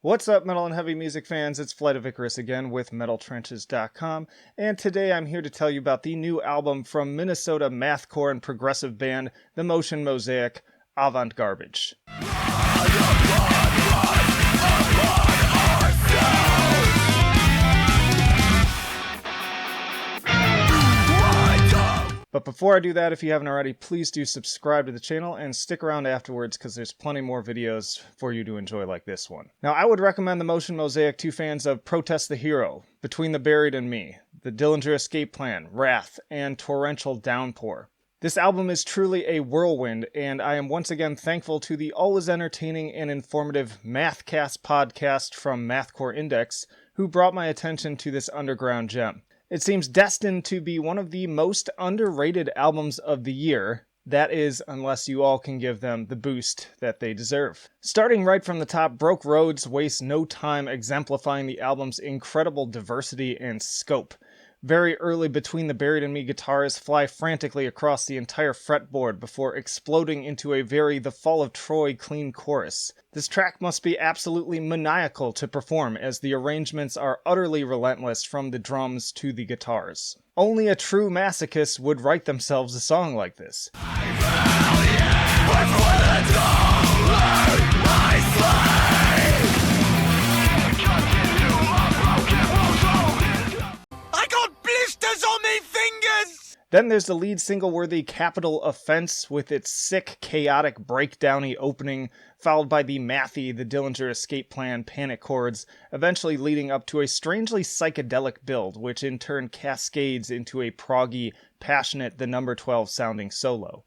What's up, metal and heavy music fans? It's Flight of Icarus again with MetalTrenches.com, and today I'm here to tell you about the new album from Minnesota mathcore and progressive band, the Motion Mosaic Avant-Garbage. But before I do that, if you haven't already, please do subscribe to the channel and stick around afterwards because there's plenty more videos for you to enjoy like this one. Now, I would recommend the Motion Mosaic to fans of Protest the Hero, Between the Buried and Me, the Dillinger Escape Plan, Wrath, and Torrential Downpour. This album is truly a whirlwind, and I am once again thankful to the always entertaining and informative Mathcast podcast from Mathcore Index, who brought my attention to this underground gem. It seems destined to be one of the most underrated albums of the year. That is, unless you all can give them the boost that they deserve. Starting right from the top, Broke Roads wastes no time exemplifying the album's incredible diversity and scope. Very early, Between the Buried and Me guitars fly frantically across the entire fretboard before exploding into a very The Fall of Troy clean chorus. This track must be absolutely maniacal to perform, as the arrangements are utterly relentless from the drums to the guitars. Only a true masochist would write themselves a song like this. Then there's the lead single-worthy Capital Offense with its sick, chaotic, breakdowny opening, followed by the mathy The Dillinger Escape Plan panic chords, eventually leading up to a strangely psychedelic build, which in turn cascades into a proggy, passionate The Number 12 sounding solo.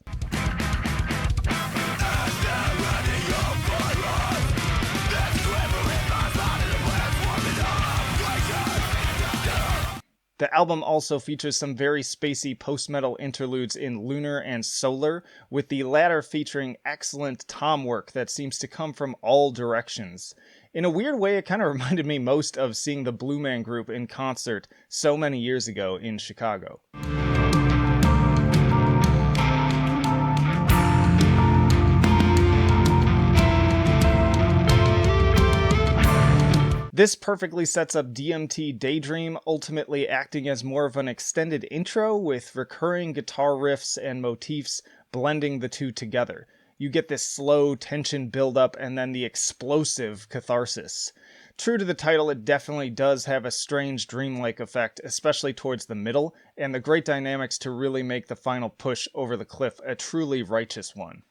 The album also features some very spacey post-metal interludes in Lunar and Solar, with the latter featuring excellent tom work that seems to come from all directions. In a weird way, it kind of reminded me most of seeing the Blue Man Group in concert so many years ago in Chicago. This perfectly sets up DMT Daydream, ultimately acting as more of an extended intro with recurring guitar riffs and motifs blending the two together. You get this slow tension build-up and then the explosive catharsis. True to the title, it definitely does have a strange dreamlike effect, especially towards the middle, and the great dynamics to really make the final push over the cliff a truly righteous one.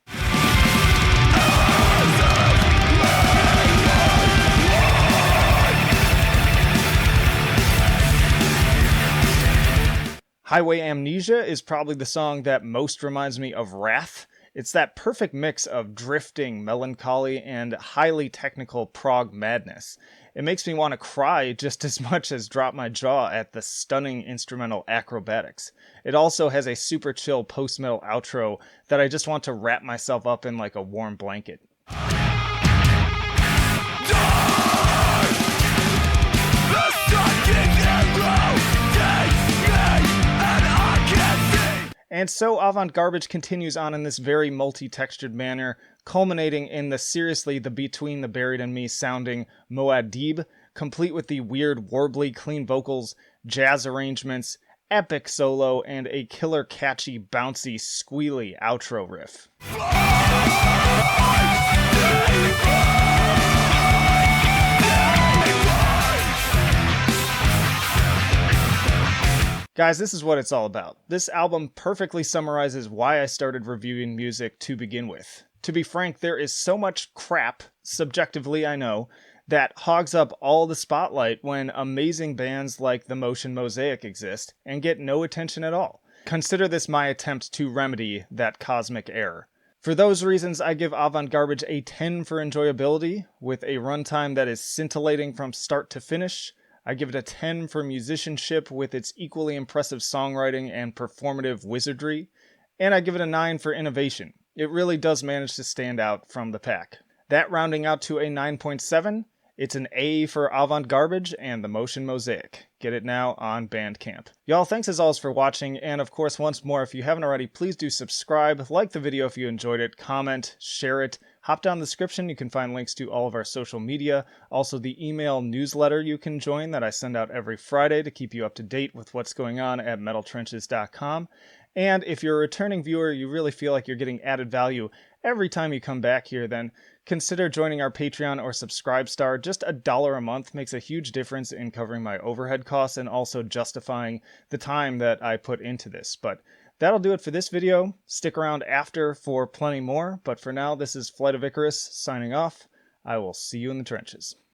Highway Amnesia is probably the song that most reminds me of Wrath. It's that perfect mix of drifting melancholy and highly technical prog madness. It makes me want to cry just as much as drop my jaw at the stunning instrumental acrobatics. It also has a super chill post-metal outro that I just want to wrap myself up in like a warm blanket. And so Avant-Garbage continues on in this very multi-textured manner, culminating in the Between the Buried and Me sounding Moadib, complete with the weird warbly clean vocals, jazz arrangements, epic solo, and a killer catchy bouncy squealy outro riff. Guys, this is what it's all about. This album perfectly summarizes why I started reviewing music to begin with. To be frank, there is so much crap, subjectively I know, that hogs up all the spotlight when amazing bands like the Motion Mosaic exist and get no attention at all. Consider this my attempt to remedy that cosmic error. For those reasons, I give Avant-Garbage a 10 for enjoyability, with a runtime that is scintillating from start to finish. I give it a 10 for musicianship with its equally impressive songwriting and performative wizardry, and I give it a 9 for innovation. It really does manage to stand out from the pack. That rounding out to a 9.7, it's an A for Avant-Garbage and the Motion Mosaic. Get it now on Bandcamp. Y'all, thanks as always for watching, and of course, once more, if you haven't already, please do subscribe, like the video if you enjoyed it, comment, share it, hop down the description, you can find links to all of our social media, also the email newsletter you can join that I send out every Friday to keep you up to date with what's going on at metaltrenches.com. And if you're a returning viewer, you really feel like you're getting added value every time you come back here, then consider joining our Patreon or Subscribestar. Just $1 a month makes a huge difference in covering my overhead costs and also justifying the time that I put into this. But that'll do it for this video. Stick around after for plenty more. But for now, this is Flight of Icarus signing off. I will see you in the trenches.